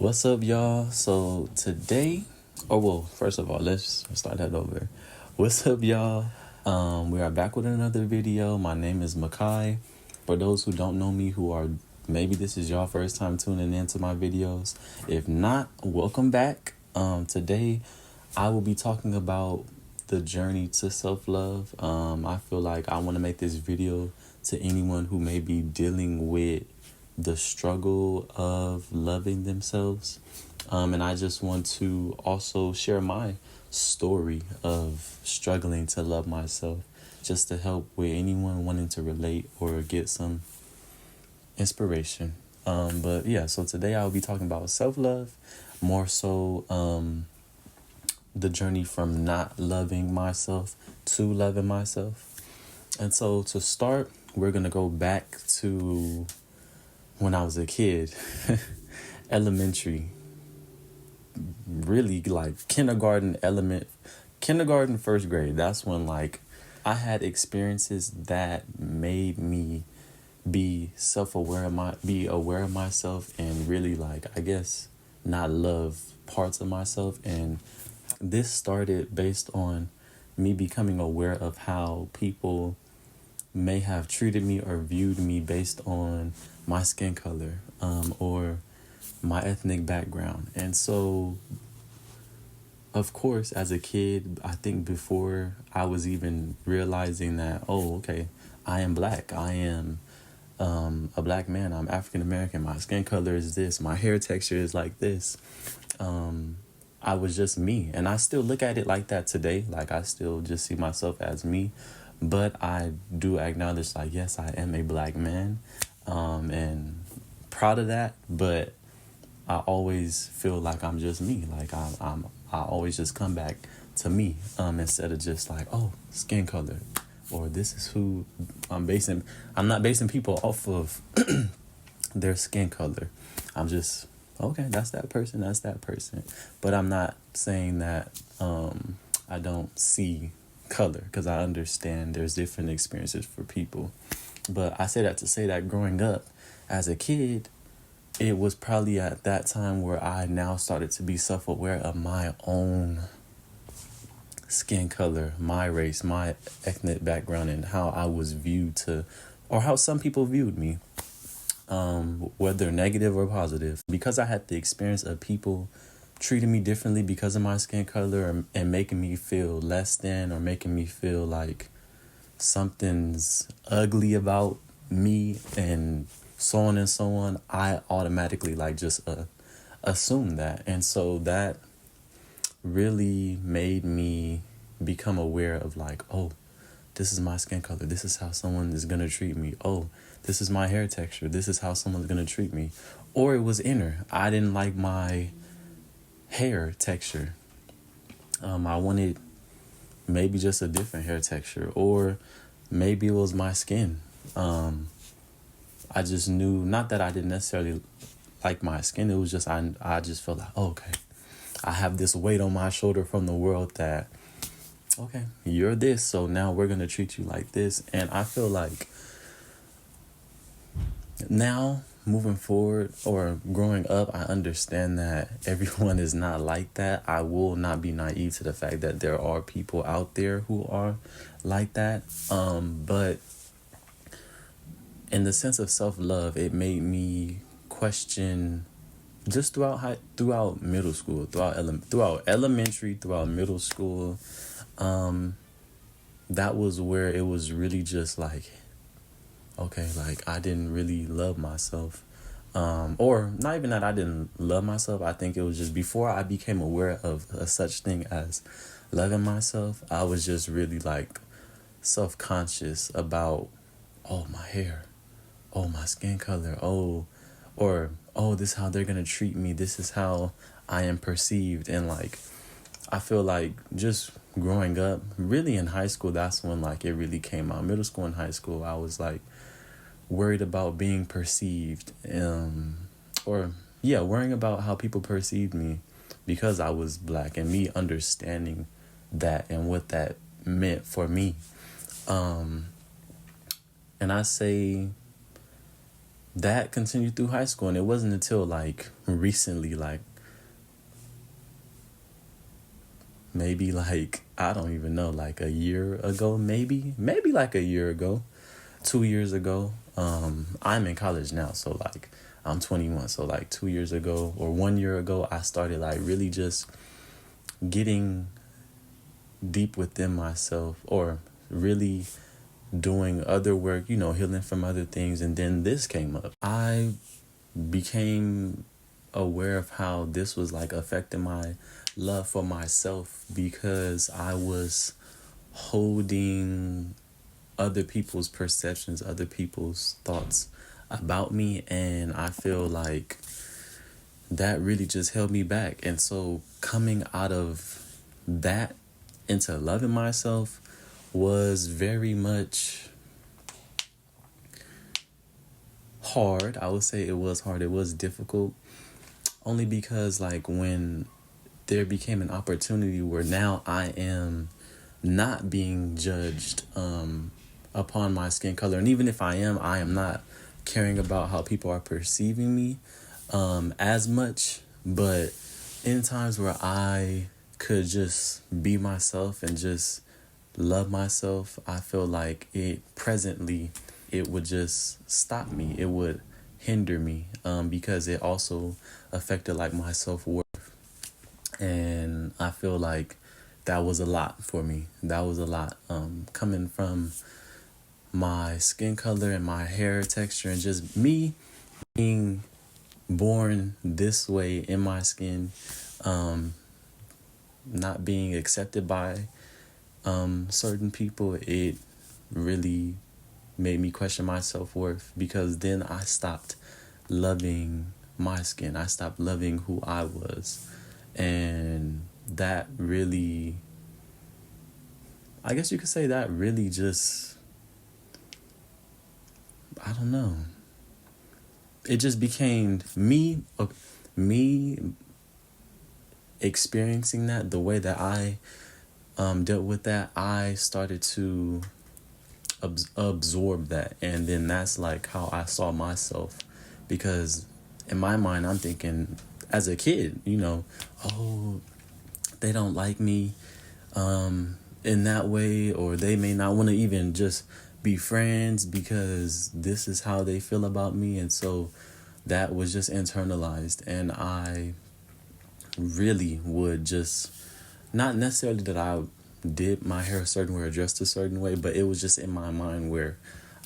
What's up, y'all? So today, first of all, let's start that over. What's up, y'all? We are back with another video. My name is mxkhiiiii. For those who don't know me, maybe this is y'all first time tuning into my videos. If not, welcome back. Today, I will be talking about the journey to self-love. I feel like I want to make this video to anyone who may be dealing with the struggle of loving themselves. And I just want to also share my story of struggling to love myself, just to help with anyone wanting to relate or get some inspiration. But yeah, so today I'll be talking about self-love, more so the journey from not loving myself to loving myself. And so to start, we're going to go back to when I was a kid, elementary, really like kindergarten, first grade. That's when like I had experiences that made me be aware of myself and really like, I guess, not love parts of myself. And this started based on me becoming aware of how people may have treated me or viewed me based on my skin color, or my ethnic background. And so, of course, as a kid, I think before I was even realizing that, oh, okay, I am black. I am a black man. I'm African American. My skin color is this. My hair texture is like this. I was just me. And I still look at it like that today. Like, I still just see myself as me. But I do acknowledge, like, yes, I am a black man, and proud of that. But I always feel like I'm just me. Like I always just come back to me, instead of just like, oh, skin color, or this is who I'm basing. I'm not basing people off of their skin color. I'm just, okay, that's that person. That's that person. But I'm not saying that I don't see color, because I understand there's different experiences for people. But I say that to say that growing up as a kid, it was probably at that time where I now started to be self-aware of my own skin color, my race, my ethnic background, and how I was viewed or how some people viewed me, whether negative or positive. Because I had the experience of people treating me differently because of my skin color, and making me feel less than, or making me feel like something's ugly about me, and so on and so on, I automatically like just assume that. And so that really made me become aware of like, oh, this is my skin color. This is how someone is going to treat me. Oh, this is my hair texture. This is how someone's going to treat me. Or it was inner. I didn't like my hair texture. I wanted maybe just a different hair texture, or maybe it was my skin. I just knew, not that I didn't necessarily like my skin. It was just, I just felt like, oh, okay, I have this weight on my shoulder from the world that, okay, you're this, so now we're going to treat you like this. And I feel like now, moving forward, or growing up, I understand that everyone is not like that. I will not be naive to the fact that there are people out there who are like that. But in the sense of self-love, it made me question, just throughout middle school, throughout elementary, throughout middle school. That was where it was really just like, okay, like I didn't really love myself. Or not even that I didn't love myself. I think it was just before I became aware of a such thing as loving myself, I was just really like self-conscious about, oh, my hair, oh, my skin color, oh, this is how they're going to treat me. This is how I am perceived. And like, I feel like just growing up, really in high school, that's when like it really came out. Middle school and high school, I was like worried about being perceived, worrying about how people perceived me because I was black, and me understanding that and what that meant for me. And I say that continued through high school, and it wasn't until like recently, like maybe like I don't even know, like a year ago, maybe like a year ago, 2 years ago. I'm in college now, so like I'm 21, so like 2 years ago or 1 year ago, I started like really just getting deep within myself, or really doing other work, healing from other things. And then this came up. I became aware of how this was like affecting my love for myself, because I was holding other people's perceptions, other people's thoughts about me. And I feel like that really just held me back. And so coming out of that into loving myself was very much hard. I would say it was hard. It was difficult, only because like when there became an opportunity where now I am not being judged upon my skin color. And even if I am not caring about how people are perceiving me as much. But in times where I could just be myself and just love myself, I feel like it would just stop me. It would hinder me because it also affected like my self-worth. And I feel like that was a lot for me. That was a lot coming from my skin color and my hair texture, and just me being born this way in my skin, not being accepted by certain people. It really made me question my self-worth, because then I stopped loving my skin. I stopped loving who I was. And that really, I guess you could say that really just, I don't know. It just became me experiencing that, the way that I dealt with that. I started to absorb that, and then that's like how I saw myself. Because in my mind, I'm thinking as a kid, oh, they don't like me in that way, or they may not want to even just be friends because this is how they feel about me. And so that was just internalized, and I really would just, not necessarily that I did my hair a certain way or dressed a certain way, but it was just in my mind where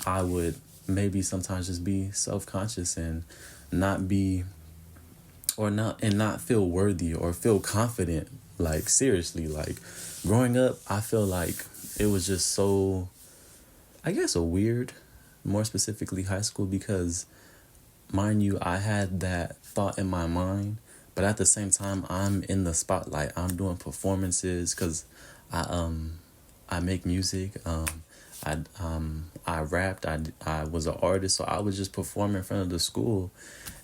I would maybe sometimes just be self-conscious and not be, or not feel worthy or feel confident. Like seriously, like growing up, I feel like it was just so, I guess, a weird, more specifically high school, because mind you, I had that thought in my mind, but at the same time, I'm in the spotlight. I'm doing performances because I make music. I rapped. I was an artist, so I would just perform in front of the school,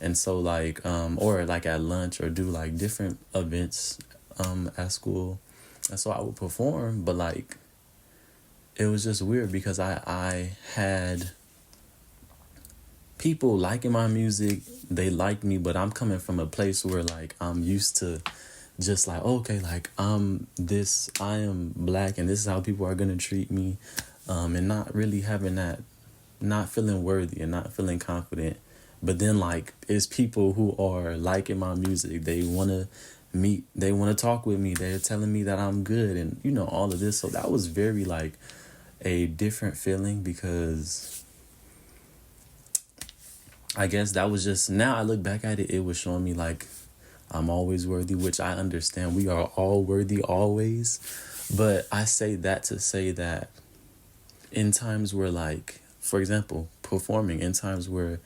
and so like or like at lunch, or do like different events at school, and so I would perform. But like it was just weird because I had people liking my music. They like me, but I'm coming from a place where like I'm used to just like, okay, like I am black, and this is how people are gonna treat me, and not really having that, not feeling worthy and not feeling confident. But then like it's people who are liking my music. They wanna meet, they wanna talk with me. They're telling me that I'm good, and all of this. So that was very like a different feeling, because I guess that was just, now I look back at it, it was showing me like I'm always worthy, which I understand. We are all worthy always. But I say that to say that in times where, like, for example, performing, in times where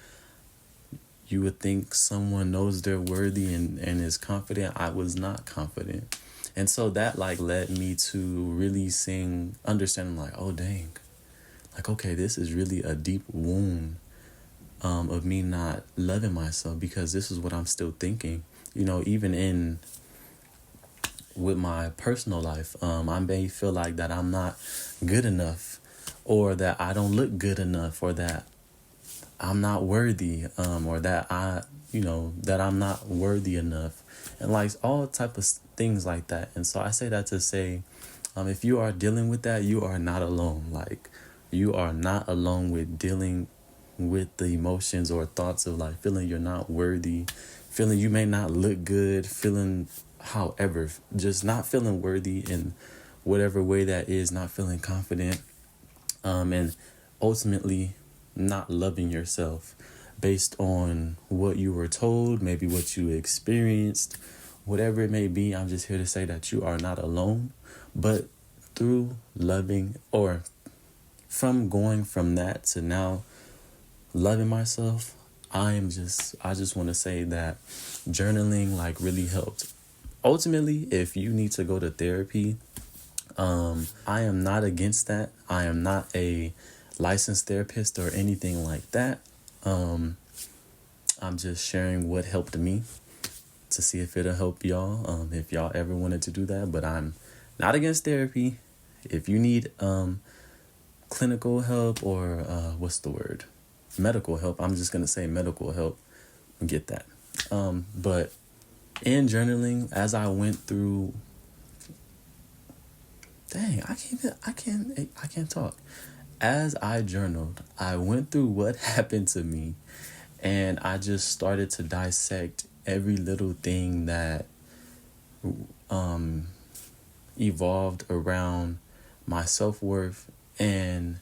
you would think someone knows they're worthy and is confident, I was not confident. And so that like led me to really understanding like, oh dang, like, okay, this is really a deep wound of me not loving myself, because this is what I'm still thinking. Even in with my personal life, I may feel like that I'm not good enough, or that I don't look good enough, or that I'm not worthy, or that that I'm not worthy enough, and like all type of things like that. And so I say that to say, if you are dealing with that, you are not alone. Like, you are not alone with dealing with the emotions or thoughts of like feeling you're not worthy, feeling you may not look good, feeling however, just not feeling worthy in whatever way that is, not feeling confident, and ultimately not loving yourself based on what you were told, maybe what you experienced, whatever it may be. I'm just here to say that you are not alone, but through loving, or from going from that to now loving myself, I just want to say that journaling like really helped. Ultimately, if you need to go to therapy, I am not against that. I am not a licensed therapist or anything like that. I'm just sharing what helped me to see if it'll help y'all. If y'all ever wanted to do that, but I'm not against therapy. If you need clinical help, or what's the word? Medical help. I'm just gonna say medical help. Get that. But in journaling, as I went through, dang, I can't talk. As I journaled, I went through what happened to me, and I just started to dissect every little thing that evolved around my self-worth and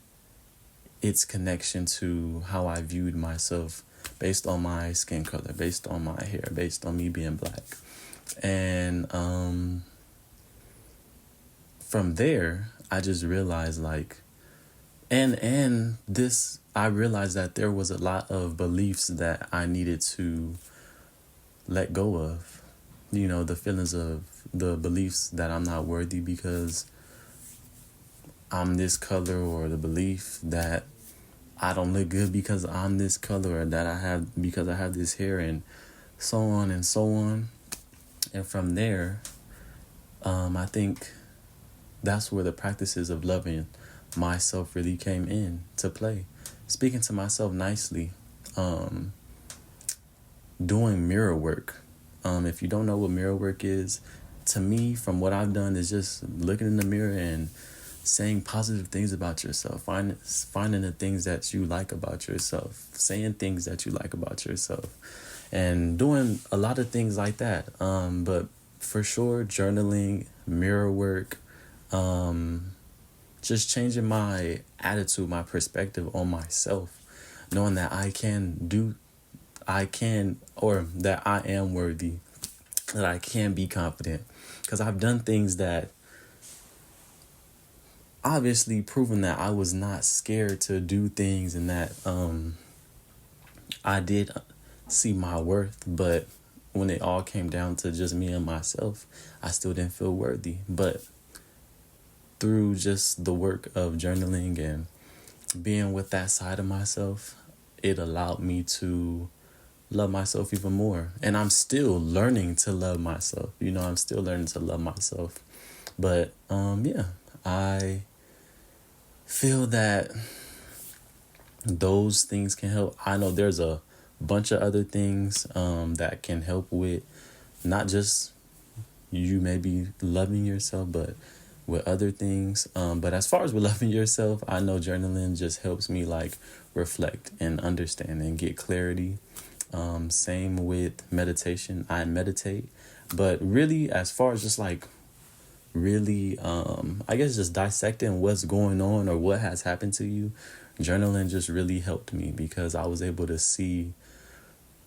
its connection to how I viewed myself based on my skin color, based on my hair, based on me being black. And from there, I just realized like, and this, I realized that there was a lot of beliefs that I needed to let go of. The feelings of the beliefs that I'm not worthy because I'm this color, or the belief that I don't look good because I'm this color, or that I have this hair, and so on and so on. And from there, I think that's where the practices of loving myself really came in to play. Speaking to myself nicely, doing mirror work. If you don't know what mirror work is, to me, from what I've done, is just looking in the mirror and saying positive things about yourself, finding the things that you like about yourself, saying things that you like about yourself, and doing a lot of things like that. But for sure, journaling, mirror work, just changing my attitude, my perspective on myself, knowing that or that I am worthy, that I can be confident, because I've done things that obviously proven that I was not scared to do things, and that I did see my worth. But when it all came down to just me and myself, I still didn't feel worthy. But through just the work of journaling and being with that side of myself, it allowed me to love myself even more. And I'm still learning to love myself. I'm still learning to love myself. But I feel that those things can help. I know there's a bunch of other things that can help with not just you maybe loving yourself, but with other things. But as far as with loving yourself, I know journaling just helps me like reflect and understand and get clarity. Same with meditation. I meditate, but really, as far as just like really, I guess just dissecting what's going on or what has happened to you, journaling just really helped me, because I was able to see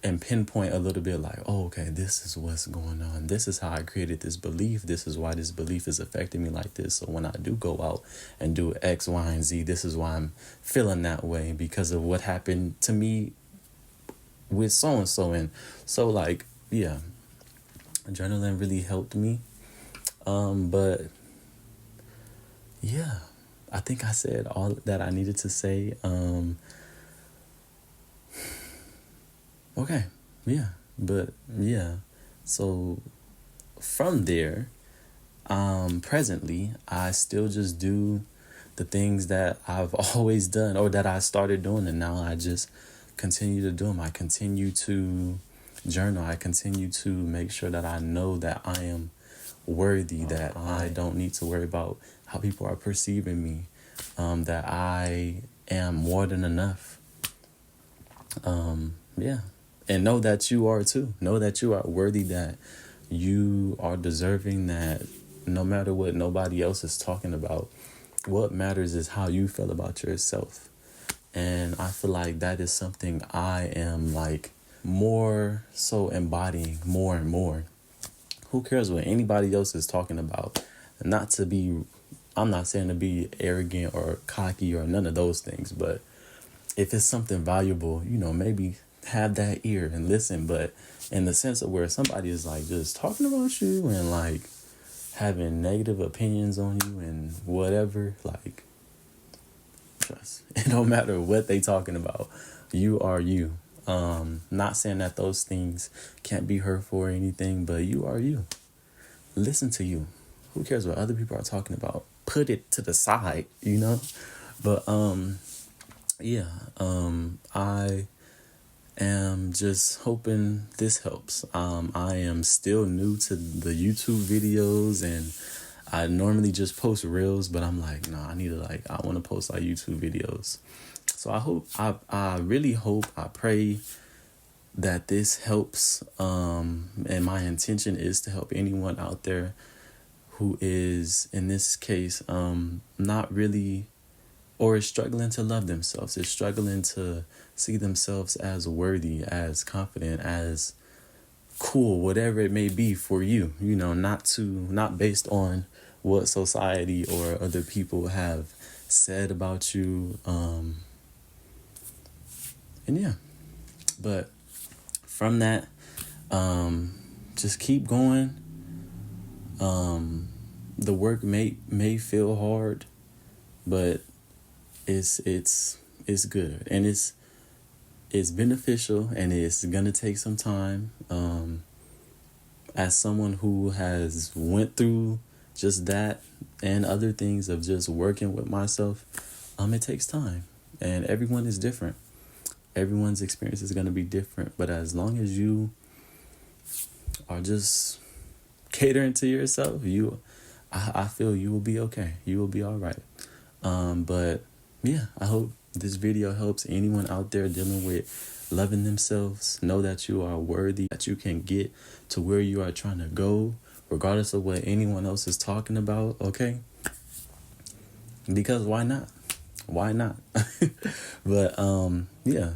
and pinpoint a little bit like, oh, okay, this is what's going on. This is how I created this belief. This is why this belief is affecting me like this. So when I do go out and do X, Y, and Z, this is why I'm feeling that way, because of what happened to me with so-and-so. And so like, yeah, journaling really helped me. But yeah, I think I said all that I needed to say. Okay, yeah, but yeah, so from there, presently, I still just do the things that I've always done, or that I started doing, and now I just continue to do them. I continue to journal. I continue to make sure that I know that I am worthy, that I don't need to worry about how people are perceiving me, that I am more than enough. Yeah. And know that you are too. Know that you are worthy, that you are deserving, that no matter what nobody else is talking about, what matters is how you feel about yourself. And I feel like that is something I am like more so embodying more and more. Who cares what anybody else is talking about? Not to be, I'm not saying to be arrogant or cocky or none of those things, but if it's something valuable, maybe have that ear and listen. But in the sense of where somebody is like just talking about you and like having negative opinions on you and whatever, like, trust, it don't matter what they talking about. You are you. Not saying that those things can't be hurtful or anything, but you are you. Listen to you. Who cares what other people are talking about? Put it to the side, But I am just hoping this helps. I am still new to the YouTube videos, and I normally just post reels, but I'm like, nah, I want to post like YouTube videos. So I really hope, I pray that this helps. And my intention is to help anyone out there who is, in this case, not really, or is struggling to love themselves, is struggling to see themselves as worthy, as confident, as cool, whatever it may be for you, not based on what society or other people have said about you. But from that, just keep going. The work may feel hard, but it's good, and it's beneficial, and it's gonna take some time. As someone who has went through just that and other things of just working with myself, it takes time, and everyone is different. Everyone's experience is gonna be different, but as long as you are just catering to yourself, I feel you will be okay. You will be all right. But yeah, I hope this video helps anyone out there dealing with loving themselves. Know that you are worthy, that you can get to where you are trying to go, regardless of what anyone else is talking about, okay? Because why not? Why not? But yeah.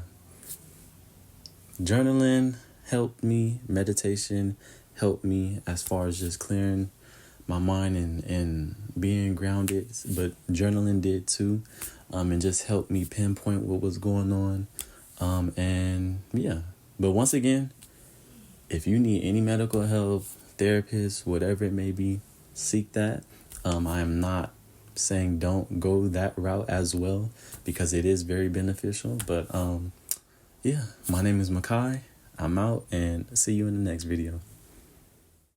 Journaling helped me. Meditation helped me as far as just clearing my mind and being grounded. But journaling did too. And just helped me pinpoint what was going on. And yeah. But once again, if you need any medical help, therapist, whatever it may be, seek that. I am not saying don't go that route as well, because it is very beneficial. But yeah, my name is mxkhiiiii. I'm out, and see you in the next video.